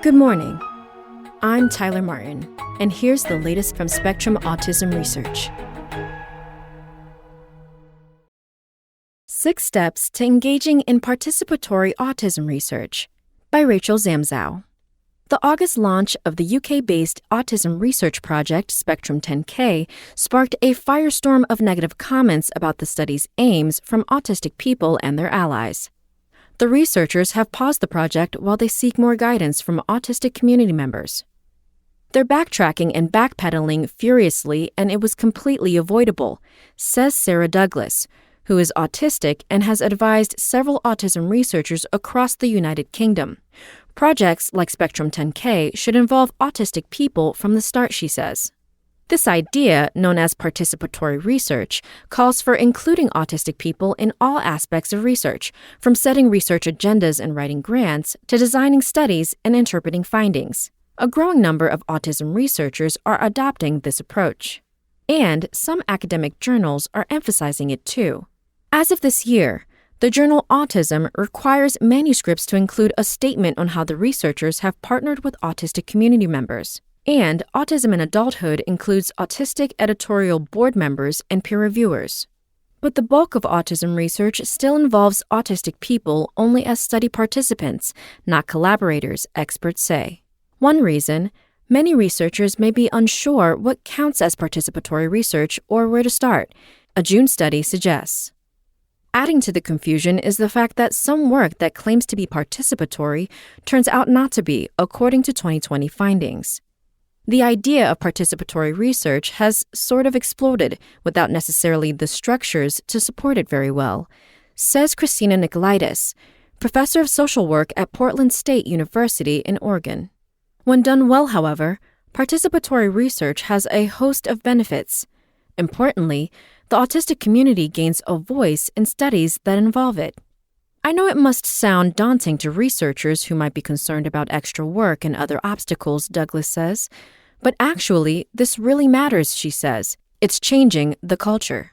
Good morning. I'm Tyler Martin, and here's the latest from Spectrum Autism Research. 6 Steps to Engaging in Participatory Autism Research by Rachel Zamzow. The August launch of the UK-based autism research project Spectrum 10K sparked a firestorm of negative comments about the study's aims from autistic people and their allies. The researchers have paused the project while they seek more guidance from autistic community members. They're backtracking and backpedaling furiously, and it was completely avoidable, says Sarah Douglas, who is autistic and has advised several autism researchers across the United Kingdom. Projects like Spectrum 10K should involve autistic people from the start, she says. This idea, known as participatory research, calls for including autistic people in all aspects of research, from setting research agendas and writing grants to designing studies and interpreting findings. A growing number of autism researchers are adopting this approach. And some academic journals are emphasizing it too. As of this year, the journal Autism requires manuscripts to include a statement on how the researchers have partnered with autistic community members. And Autism in Adulthood includes autistic editorial board members and peer reviewers. But the bulk of autism research still involves autistic people only as study participants, not collaborators, experts say. One reason, many researchers may be unsure what counts as participatory research or where to start, a June study suggests. Adding to the confusion is the fact that some work that claims to be participatory turns out not to be, according to 2020 findings. The idea of participatory research has sort of exploded without necessarily the structures to support it very well, says Christina Nicolaitis, professor of social work at Portland State University in Oregon. When done well, however, participatory research has a host of benefits. Importantly, the autistic community gains a voice in studies that involve it. I know it must sound daunting to researchers who might be concerned about extra work and other obstacles, Douglas says. But actually, this really matters, she says. It's changing the culture.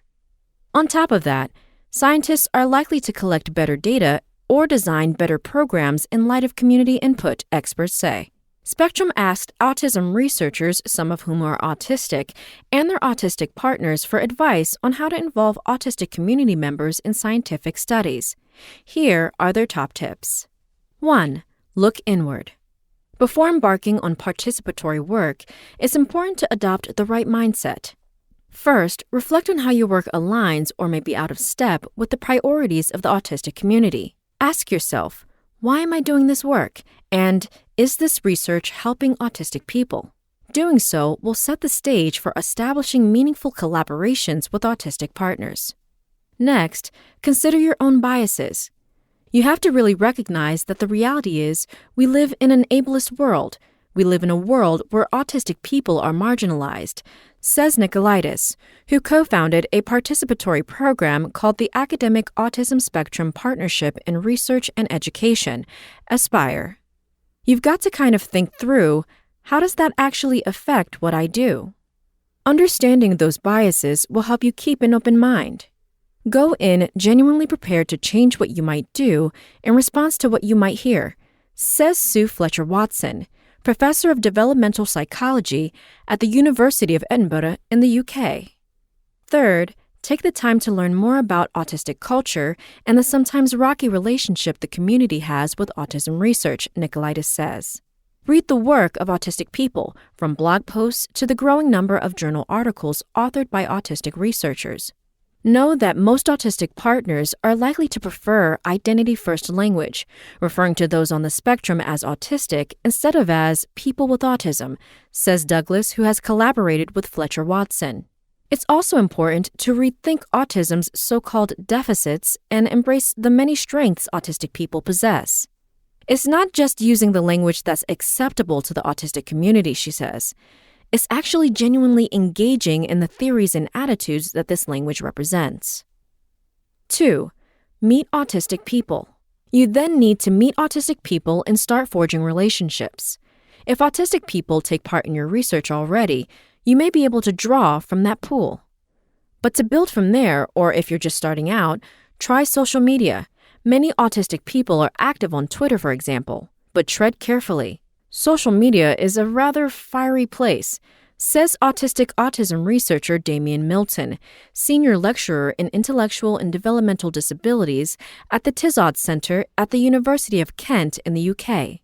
On top of that, scientists are likely to collect better data or design better programs in light of community input, experts say. Spectrum asked autism researchers, some of whom are autistic, and their autistic partners for advice on how to involve autistic community members in scientific studies. Here are their top tips. 1. Look inward. Before embarking on participatory work, it's important to adopt the right mindset. First, reflect on how your work aligns or may be out of step with the priorities of the autistic community. Ask yourself, why am I doing this work? And is this research helping autistic people? Doing so will set the stage for establishing meaningful collaborations with autistic partners. Next, consider your own biases. You have to really recognize that the reality is we live in an ableist world. We live in a world where autistic people are marginalized, says Nicolaitis, who co-founded a participatory program called the Academic Autism Spectrum Partnership in Research and Education, ASPIRE. You've got to kind of think through, how does that actually affect what I do? Understanding those biases will help you keep an open mind. Go in genuinely prepared to change what you might do in response to what you might hear, says Sue Fletcher-Watson, professor of developmental psychology at the University of Edinburgh in the UK. Third, take the time to learn more about autistic culture and the sometimes rocky relationship the community has with autism research, Nicolaitis says. Read the work of autistic people, from blog posts to the growing number of journal articles authored by autistic researchers. Know that most autistic partners are likely to prefer identity-first language, referring to those on the spectrum as autistic instead of as people with autism, says Douglas, who has collaborated with Fletcher-Watson. It's also important to rethink autism's so-called deficits and embrace the many strengths autistic people possess. It's not just using the language that's acceptable to the autistic community, she says. It's actually genuinely engaging in the theories and attitudes that this language represents. 2. Meet autistic people. You then need to meet autistic people and start forging relationships. If autistic people take part in your research already, you may be able to draw from that pool. But to build from there, or if you're just starting out, try social media. Many autistic people are active on Twitter, for example, but tread carefully. Social media is a rather fiery place, says autistic autism researcher Damian Milton, senior lecturer in intellectual and developmental disabilities at the Tizod Center at the University of Kent in the UK.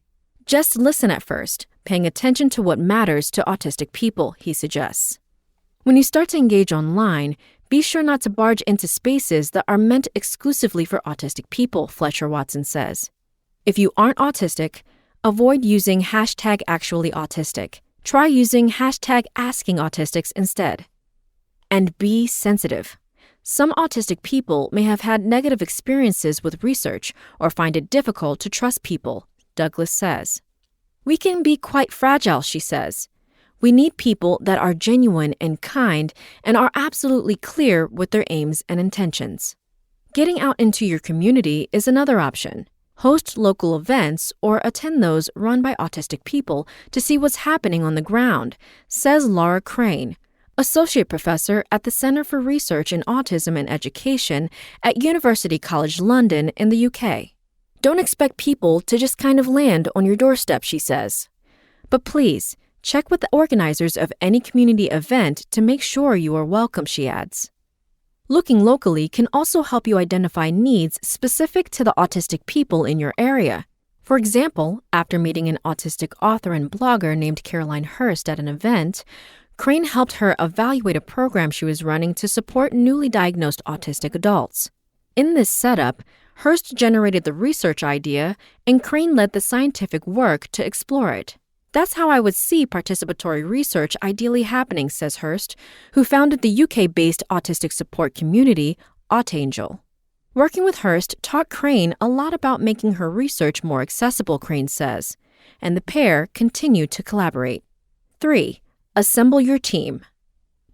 Just listen at first, paying attention to what matters to autistic people, he suggests. When you start to engage online, be sure not to barge into spaces that are meant exclusively for autistic people, Fletcher Watson says. If you aren't autistic, avoid using #actuallyautistic. Try using #askingautistics instead. And be sensitive. Some autistic people may have had negative experiences with research or find it difficult to trust people, Douglas says. We can be quite fragile, she says. We need people that are genuine and kind and are absolutely clear with their aims and intentions. Getting out into your community is another option. Host local events or attend those run by autistic people to see what's happening on the ground, says Laura Crane, associate professor at the Centre for Research in Autism and Education at University College London in the UK. Don't expect people to just kind of land on your doorstep, she says. But please, check with the organizers of any community event to make sure you are welcome, she adds. Looking locally can also help you identify needs specific to the autistic people in your area. For example, after meeting an autistic author and blogger named Caroline Hurst at an event, Crane helped her evaluate a program she was running to support newly diagnosed autistic adults. In this setup, Hurst generated the research idea, and Crane led the scientific work to explore it. That's how I would see participatory research ideally happening, says Hurst, who founded the UK-based autistic support community, AutAngel. Working with Hurst taught Crane a lot about making her research more accessible, Crane says, and the pair continue to collaborate. 3. Assemble your team.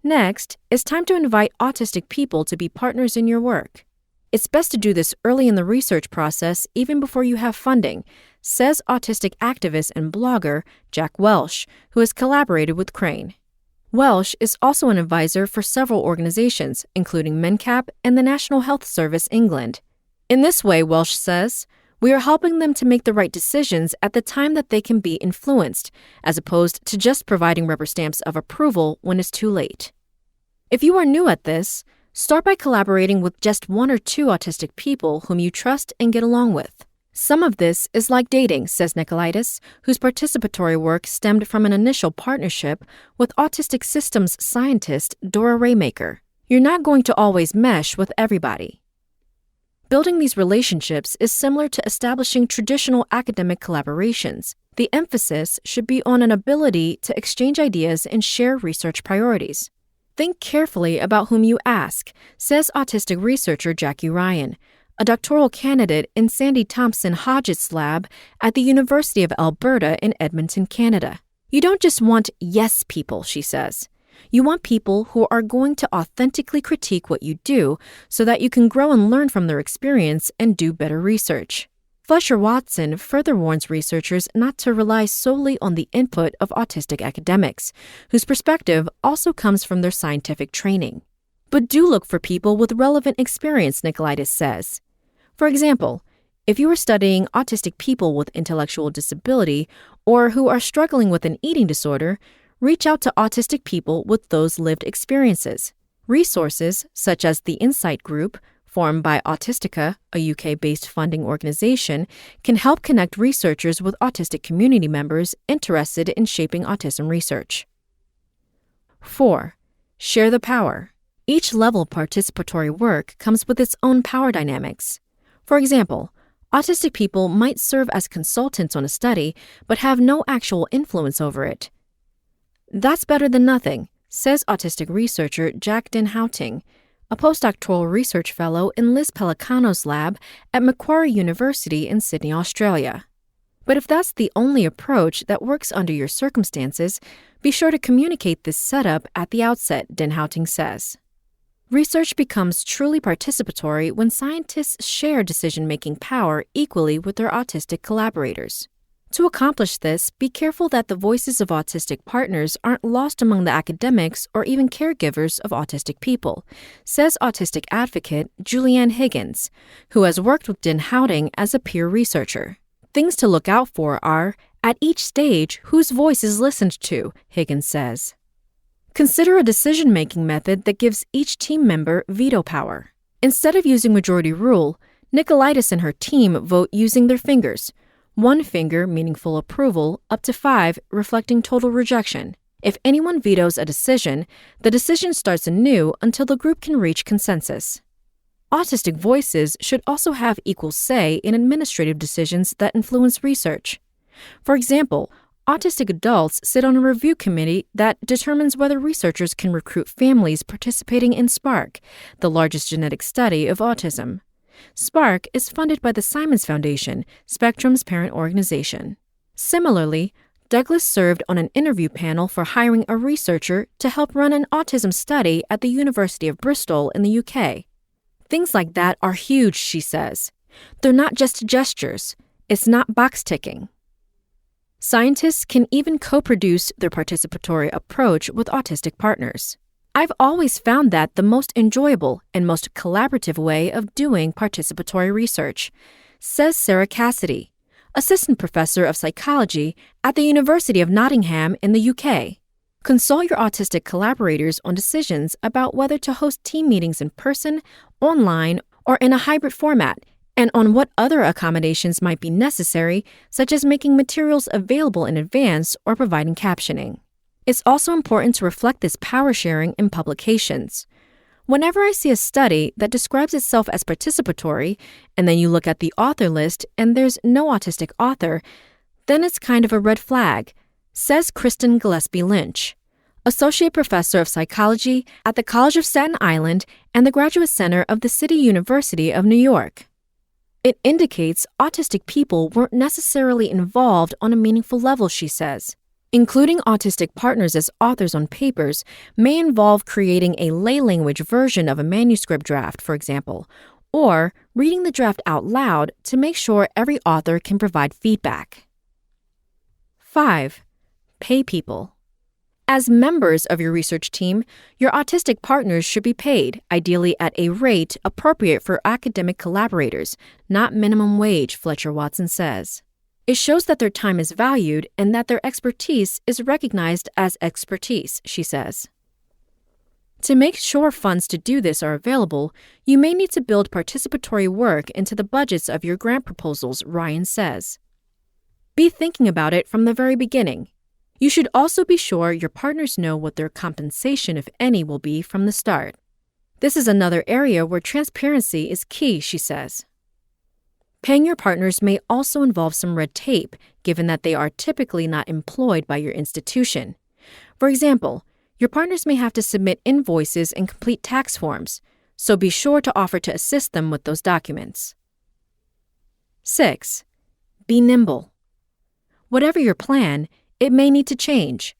Next, it's time to invite autistic people to be partners in your work. It's best to do this early in the research process, even before you have funding, says autistic activist and blogger Jack Welsh, who has collaborated with Crane. Welsh is also an advisor for several organizations, including MenCap and the National Health Service England. In this way, Welsh says, we are helping them to make the right decisions at the time that they can be influenced, as opposed to just providing rubber stamps of approval when it's too late. If you are new at this, start by collaborating with just 1 or 2 autistic people whom you trust and get along with. Some of this is like dating, says Nicolaitis, whose participatory work stemmed from an initial partnership with autistic systems scientist Dora Raymaker. You're not going to always mesh with everybody. Building these relationships is similar to establishing traditional academic collaborations. The emphasis should be on an ability to exchange ideas and share research priorities. Think carefully about whom you ask, says autistic researcher Jackie Ryan, a doctoral candidate in Sandy Thompson Hodgett's lab at the University of Alberta in Edmonton, Canada. You don't just want yes people, she says. You want people who are going to authentically critique what you do so that you can grow and learn from their experience and do better research. Fletcher Watson further warns researchers not to rely solely on the input of autistic academics, whose perspective also comes from their scientific training. But do look for people with relevant experience, Nicolaitis says. For example, if you are studying autistic people with intellectual disability or who are struggling with an eating disorder, reach out to autistic people with those lived experiences. Resources, such as the Insight Group, formed by Autistica, a UK-based funding organization, can help connect researchers with autistic community members interested in shaping autism research. 4. Share the power. Each level of participatory work comes with its own power dynamics. For example, autistic people might serve as consultants on a study but have no actual influence over it. That's better than nothing, says autistic researcher Jack Den Houting, a postdoctoral research fellow in Liz Pelicano's lab at Macquarie University in Sydney, Australia. But if that's the only approach that works under your circumstances, be sure to communicate this setup at the outset, Den Houting says. Research becomes truly participatory when scientists share decision-making power equally with their autistic collaborators. To accomplish this, be careful that the voices of autistic partners aren't lost among the academics or even caregivers of autistic people, says autistic advocate Julianne Higgins, who has worked with Den Houting as a peer researcher. Things to look out for are At each stage, whose voice is listened to, Higgins says. Consider a decision-making method that gives each team member veto power. Instead of using majority rule, Nicolaitis and her team vote using their fingers. 1 finger meaning full approval, up to 5 reflecting total rejection. If anyone vetoes a decision, the decision starts anew until the group can reach consensus. Autistic voices should also have equal say in administrative decisions that influence research. For example, autistic adults sit on a review committee that determines whether researchers can recruit families participating in SPARK, the largest genetic study of autism. SPARK is funded by the Simons Foundation, Spectrum's parent organization. Similarly, Douglas served on an interview panel for hiring a researcher to help run an autism study at the University of Bristol in the UK. Things like that are huge, she says. They're not just gestures. It's not box ticking. Scientists can even co-produce their participatory approach with autistic partners. I've always found that the most enjoyable and most collaborative way of doing participatory research, says Sarah Cassidy, assistant professor of psychology at the University of Nottingham in the UK. Consult your autistic collaborators on decisions about whether to host team meetings in person, online, or in a hybrid format, and on what other accommodations might be necessary, such as making materials available in advance or providing captioning. It's also important to reflect this power sharing in publications. Whenever I see a study that describes itself as participatory, and then you look at the author list and there's no autistic author, then it's kind of a red flag, says Kristen Gillespie Lynch, associate professor of psychology at the College of Staten Island and the Graduate Center of the City University of New York. It indicates autistic people weren't necessarily involved on a meaningful level, she says. Including autistic partners as authors on papers may involve creating a lay language version of a manuscript draft, for example, or reading the draft out loud to make sure every author can provide feedback. 5. Pay people. As members of your research team, your autistic partners should be paid, ideally at a rate appropriate for academic collaborators, not minimum wage, Fletcher Watson says. It shows that their time is valued and that their expertise is recognized as expertise, she says. To make sure funds to do this are available, you may need to build participatory work into the budgets of your grant proposals, Ryan says. Be thinking about it from the very beginning. You should also be sure your partners know what their compensation, if any, will be from the start. This is another area where transparency is key, she says. Paying your partners may also involve some red tape, given that they are typically not employed by your institution. For example, your partners may have to submit invoices and complete tax forms, so be sure to offer to assist them with those documents. 6. Be nimble. Whatever your plan, it may need to change.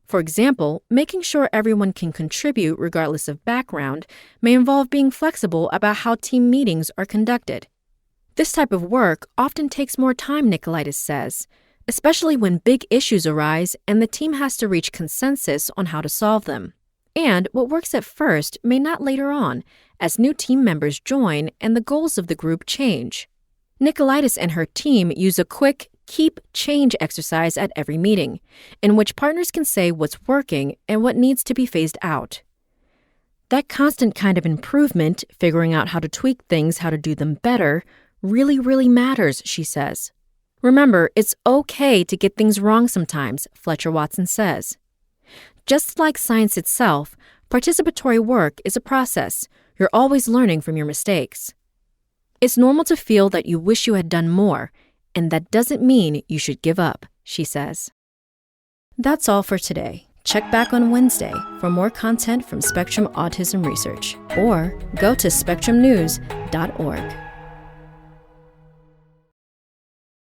For example, making sure everyone can contribute regardless of background may involve being flexible about how team meetings are conducted. This type of work often takes more time, Nicolaitis says, especially when big issues arise and the team has to reach consensus on how to solve them. And what works at first may not later on, as new team members join and the goals of the group change. Nicolaitis and her team use a quick keep change exercise at every meeting, in which partners can say what's working and what needs to be phased out. That constant kind of improvement, figuring out how to tweak things, how to do them better, really matters, she says. Remember, it's okay to get things wrong sometimes, Fletcher Watson says. Just like science itself, participatory work is a process. You're always learning from your mistakes. It's normal to feel that you wish you had done more, and that doesn't mean you should give up, she says. That's all for today. Check back on Wednesday for more content from Spectrum Autism Research, or go to spectrumnews.org.